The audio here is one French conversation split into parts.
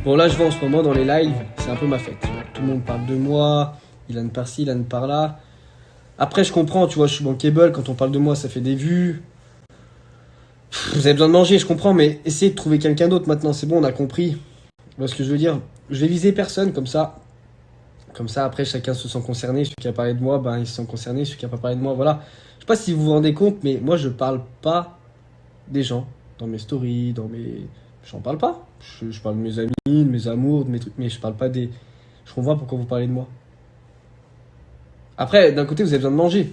Bon, là, je vois en ce moment dans les lives, c'est un peu ma fête. Tout le monde parle de moi, Ilan par-ci, Ilan par-là. Après, je comprends, tu vois, je suis bankable, quand on parle de moi, ça fait des vues. Vous avez besoin de manger, je comprends, mais essayez de trouver quelqu'un d'autre maintenant, c'est bon, on a compris. Tu vois ce que je veux dire? Je vais viser personne comme ça. Comme ça, après, chacun se sent concerné. Celui qui a parlé de moi, ben, il se sent concerné. Celui qui a pas parlé de moi, voilà. Je sais pas si vous vous rendez compte, mais moi, je parle pas des gens dans mes stories, dans mes. J'en parle pas. Je parle de mes amis, de mes amours, de mes trucs, mais je parle pas des. Je comprends pas pourquoi vous parlez de moi. Après, d'un côté, vous avez besoin de manger.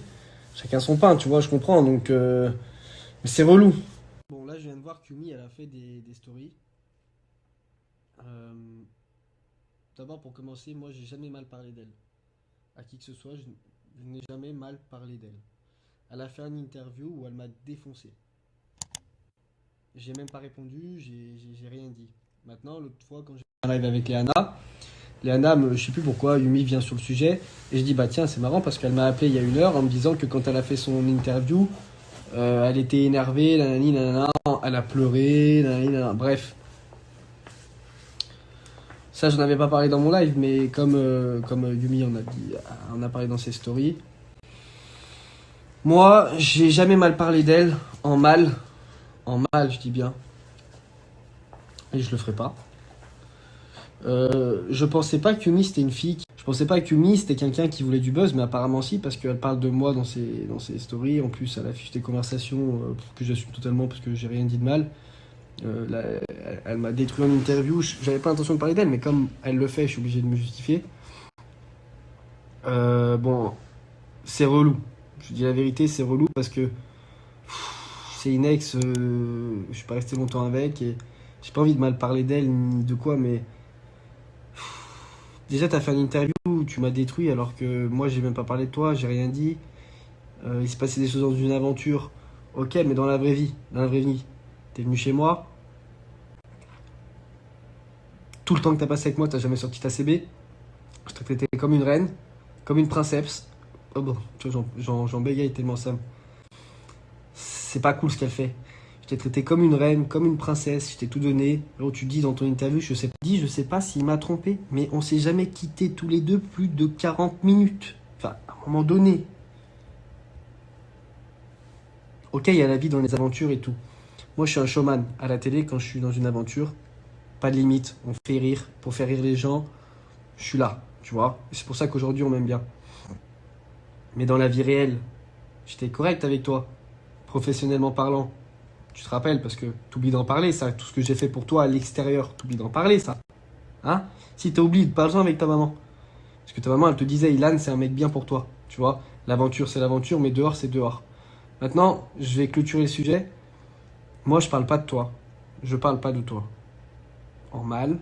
Chacun son pain, tu vois, je comprends, donc. Mais c'est relou. Bon, là, je viens de voir qu'Yumi, elle a fait des stories. Euh, D'abord, pour commencer, moi, j'ai jamais mal parlé d'elle. À qui que ce soit, je n'ai jamais mal parlé d'elle. Elle a fait une interview où elle m'a défoncé. J'ai même pas répondu, j'ai rien dit. Maintenant, l'autre fois, quand j'ai fait un live avec Léana, je sais plus pourquoi, Yumi vient sur le sujet, et je dis, bah tiens, c'est marrant parce qu'elle m'a appelé il y a 1 heure en me disant que quand elle a fait son interview, elle était énervée, nanani, nanana, elle a pleuré, nanani, nanana. Bref, ça, je n'en avais pas parlé dans mon live, mais comme Yumi en a dit, on a parlé dans ses stories. Moi, j'ai jamais mal parlé d'elle, en mal, je dis bien, et je le ferai pas. Je pensais pas que Yumi c'était une fille. Je pensais pas que Yumi c'était quelqu'un qui voulait du buzz, mais apparemment si, parce qu'elle parle de moi dans ses stories. En plus, elle affiche des conversations que j'assume totalement parce que j'ai rien dit de mal. Là, elle m'a détruit en interview. J'avais pas l'intention de parler d'elle, mais comme elle le fait, je suis obligé de me justifier. Bon, c'est relou. Je dis la vérité, c'est relou parce que c'est une ex. Je suis pas resté longtemps avec et j'ai pas envie de mal parler d'elle ni de quoi, mais déjà, t'as fait une interview où tu m'as détruit alors que moi, j'ai même pas parlé de toi, j'ai rien dit. Il s'est passé des choses dans une aventure. Ok, mais dans la vraie vie, t'es venu chez moi. Tout le temps que t'as passé avec moi, t'as jamais sorti ta CB. Je t'ai traité comme une reine, comme une princesse. Oh bon, tu vois, j'en bégaye tellement ça. C'est pas cool ce qu'elle fait. Je t'ai traité comme une reine, comme une princesse, je t'ai tout donné. Alors tu dis dans ton interview, je sais pas s'il m'a trompé, mais on s'est jamais quitté tous les deux plus de 40 minutes. Enfin, à un moment donné, ok, il y a la vie dans les aventures et tout. Moi, je suis un showman à la télé quand je suis dans une aventure. Pas de limite, on fait rire. Pour faire rire les gens, je suis là, tu vois. Et c'est pour ça qu'aujourd'hui, on m'aime bien. Mais dans la vie réelle, j'étais correct avec toi, professionnellement parlant. Tu te rappelles, parce que t'oublies d'en parler, ça. Tout ce que j'ai fait pour toi à l'extérieur, t'oublies d'en parler, ça. Hein? Si t'as oublié, parle-en avec ta maman. Parce que ta maman, elle te disait, Ilan, c'est un mec bien pour toi. Tu vois, l'aventure, c'est l'aventure, mais dehors, c'est dehors. Maintenant, je vais clôturer le sujet. Moi, je parle pas de toi. Je parle pas de toi. En mal,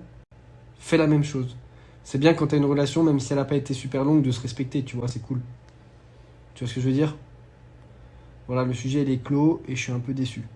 fais la même chose. C'est bien quand t'as une relation, même si elle n'a pas été super longue, de se respecter, tu vois, c'est cool. Tu vois ce que je veux dire? Voilà, le sujet il est clos et je suis un peu déçu.